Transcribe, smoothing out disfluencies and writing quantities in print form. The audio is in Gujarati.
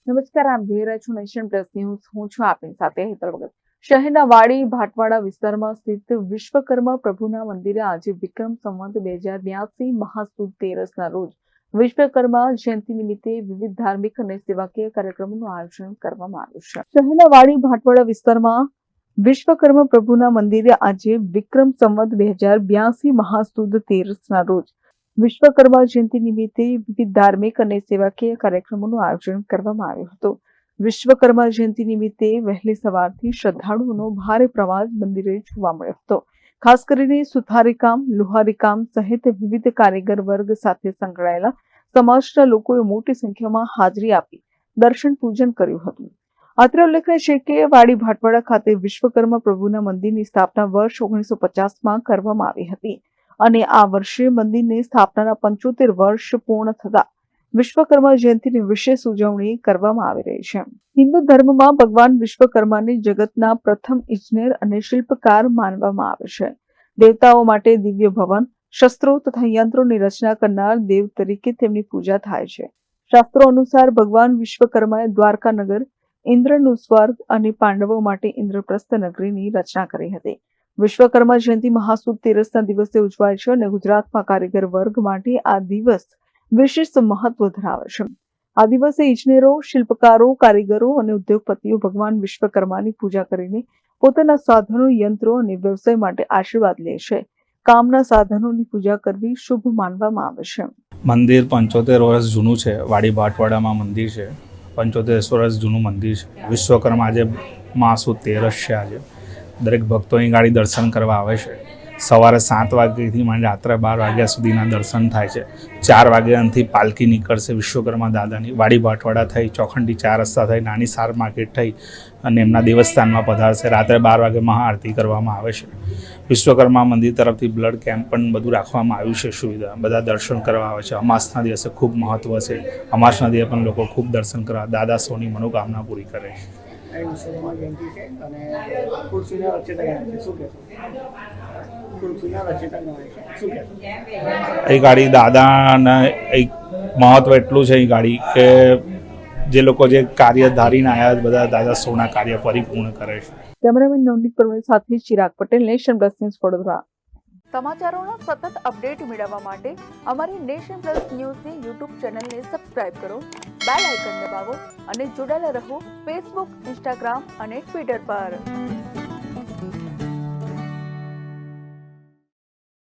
નમસ્કાર, આપ જોઈ રહ્યા છો નેશન પ્લસ ન્યૂઝ. હું છું આપની સાથે હેતલ ભગત. શહેરના વાડી ભાટવાડા વિસ્તારમાં સ્થિત વિશ્વકર્મા પ્રભુના મંદિરે આજે વિક્રમ સંવત 2082 મહાસુદ તેરસના રોજ વિશ્વકર્મા જયંતિ નિમિત્તે વિવિધ ધાર્મિક અને સેવાકીય કાર્યક્રમોનું આયોજન કરવામાં આવ્યું છે. શહેરના વાડી ભાટવાડા વિસ્તારમાં વિશ્વકર્મા પ્રભુના મંદિરે આજે વિક્રમ સંવત 2082 મહાસુદ તેરસના રોજ વિશ્વકર્મા જયંતિ નિમિત્તે વિવિધ ધાર્મિક અને સેવાકીય કાર્યક્રમોનું આયોજન કરવામાં આવ્યું હતું. વિશ્વકર્મા જયંતિ નિમિત્તે વહેલી સવારથી શ્રદ્ધાળુઓનો ભારે પ્રવાહ મંદિરે જોવા મળ્યો હતો. ખાસ કરીને સુથારીકામ, લુહારીકામ સહિત વિવિધ કારીગર વર્ગ સાથે સંકળાયેલા સમાજના લોકોએ મોટી સંખ્યામાં હાજરી આપી દર્શન પૂજન કર્યું હતું. અત્રે ઉલ્લેખનીય છે કે વાડી ભાટવાડા ખાતે વિશ્વકર્મા પ્રભુના મંદિરની સ્થાપના વર્ષ 1950માં કરવામાં આવી હતી અને આ વર્ષે મંદિરની સ્થાપનાના 75 વર્ષ પૂર્ણ થતા વિશ્વકર્મા જયંતિની વિશેષ ઉજવણી કરવામાં આવી રહી છે. હિન્દુ ધર્મમાં ભગવાન વિશ્વકર્માને જગતના પ્રથમ ઇજનેર અને શિલ્પકાર માનવામાં આવે છે. દેવતાઓ માટે દિવ્ય ભવન, શસ્ત્રો તથા યંત્રોની રચના કરનાર દેવ તરીકે તેમની પૂજા થાય છે. શાસ્ત્રો અનુસાર ભગવાન વિશ્વકર્માએ દ્વારકા નગર, ઇન્દ્રનું સ્વર્ગ અને પાંડવો માટે ઇન્દ્રપ્રસ્થ નગરીની રચના કરી હતી. વિશ્વકર્મા જયંતિ મહાસુદ તેરસના દિવસે ઉજવાય છે અને ગુજરાતમાં કારીગર વર્ગ માટે આ દિવસ વિશેષ મહત્વ ધરાવે છે. આ દિવસે ઇજનેરો, શિલ્પકારો, કારીગરો અને ઉદ્યોગપતિઓ ભગવાન વિશ્વકર્માની પૂજા કરીને પોતાના સાધનો, યંત્રો અને વ્યવસાય માટે આશીર્વાદ લે છે. કામના સાધનોની પૂજા કરવી શુભ માનવામાં આવે છે. મંદિર 75 વર્ષ જૂનું છે. વાડી ભાટવાડામાં મંદિર છે. 75 વર્ષ જૂનું મંદિર છે. વિશ્વકર્મા આજે મહાસુદ તેરસ છે. આજે દરેક ભક્તો અહીં ગાડી દર્શન કરવા આવે છે. સવારે 7 વાગ્યાથી માંડી રાત્રે 12 વાગ્યા સુધીના દર્શન થાય છે. 4 વાગ્યાથી પાલકી નીકળશે વિશ્વકર્મા દાદાની. વાડી ભાટવાડા થઈ, ચોખંડી 4 રસ્તા થઈ, નાની સાર માર્કેટ થઈ અને એમના દેવસ્થાનમાં પધારશે. રાત્રે 12 વાગે મહાઆરતી કરવામાં આવે છે. વિશ્વકર્મા મંદિર તરફથી બ્લડ કેમ્પ પણ બધું રાખવામાં આવ્યું છે. સુવિધા બધા દર્શન કરવા આવે છે. અમાસના દિવસે ખૂબ મહત્વ છે. અમાસના દિવસે પણ લોકો ખૂબ દર્શન કરવા દાદા સૌની મનોકામના પૂરી કરે છે. એ ગાડી દાદાના એક મહત્વ એટલું છે. એ ગાડી કે જે લોકો જે કાર્ય ધારીને આવ્યા બધા દાદા સૌના કાર્ય પરિપૂર્ણ કરે છે. કેમેરામેન નવનીત પરમેશ સાથે Chirag Patel, nation plus news, Vadodara. સમાચારોના સતત અપડેટ મેળવવા માટે અમારી નેશન પ્લસ ન્યૂઝની યુટ્યુબ ચેનલને સબસ્ક્રાઇબ કરો, બેલ આઇકન દબાવો અને જોડાયેલા રહો ફેસબુક, ઇન્સ્ટાગ્રામ અને ટ્વિટર પર.